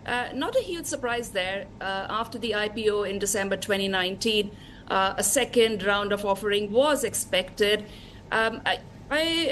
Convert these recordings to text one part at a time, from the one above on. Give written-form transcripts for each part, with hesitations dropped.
Not a huge surprise there. After the IPO in December 2019, a second round of offering was expected. I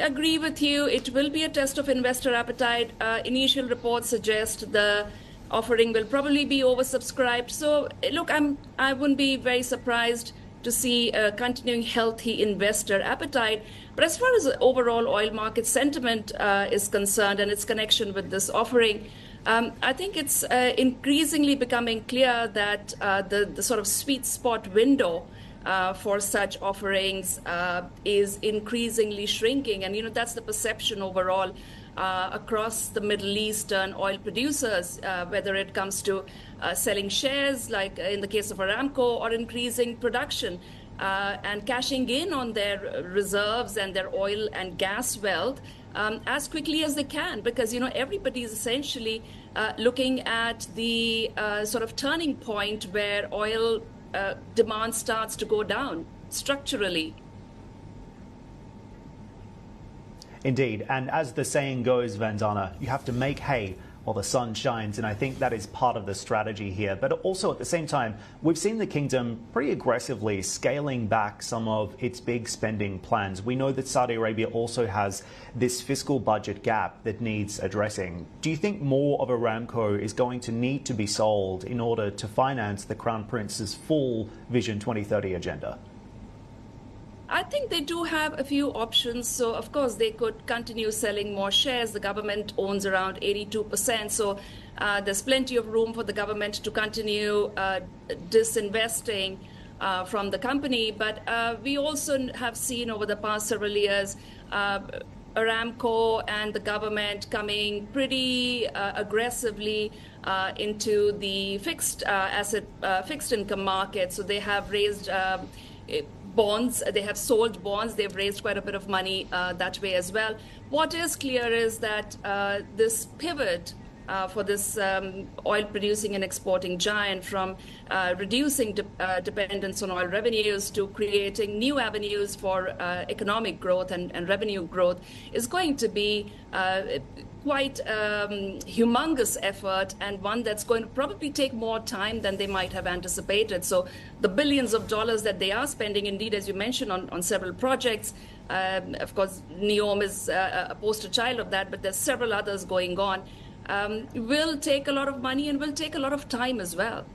agree with you. It will be a test of investor appetite. Initial reports suggest the offering will probably be oversubscribed. So, look, I wouldn't be very surprised to see a continuing healthy investor appetite. But as far as the overall oil market sentiment is concerned and its connection with this offering, I think it's increasingly becoming clear that the sort of sweet spot window for such offerings is increasingly shrinking. And, that's the perception overall across the Middle Eastern oil producers, whether it comes to selling shares, like in the case of Aramco, or increasing production and cashing in on their reserves and their oil and gas wealth as quickly as they can, because everybody is essentially looking at the sort of turning point where oil demand starts to go down structurally. Indeed, and as the saying goes, Vandana, you have to make hay while the sun shines, and I think that is part of the strategy here. But also at the same time, we've seen the kingdom pretty aggressively scaling back some of its big spending plans. We know that Saudi Arabia also has this fiscal budget gap that needs addressing. Do you think more of Aramco is going to need to be sold in order to finance the Crown Prince's full Vision 2030 agenda? I think they do have a few options. So, of course, they could continue selling more shares. The government owns around 82%. So there's plenty of room for the government to continue disinvesting from the company. But we also have seen over the past several years Aramco and the government coming pretty aggressively into the fixed income market. So they have raised bonds, they have sold bonds, they've raised quite a bit of money that way as well. What is clear is that this pivot for this oil producing and exporting giant from reducing dependence on oil revenues to creating new avenues for economic growth and revenue growth is going to be quite humongous effort, and one that's going to probably take more time than they might have anticipated. So the billions of dollars that they are spending, indeed, as you mentioned, on several projects, of course, NEOM is a poster child of that, but there's several others going on, will take a lot of money and will take a lot of time as well.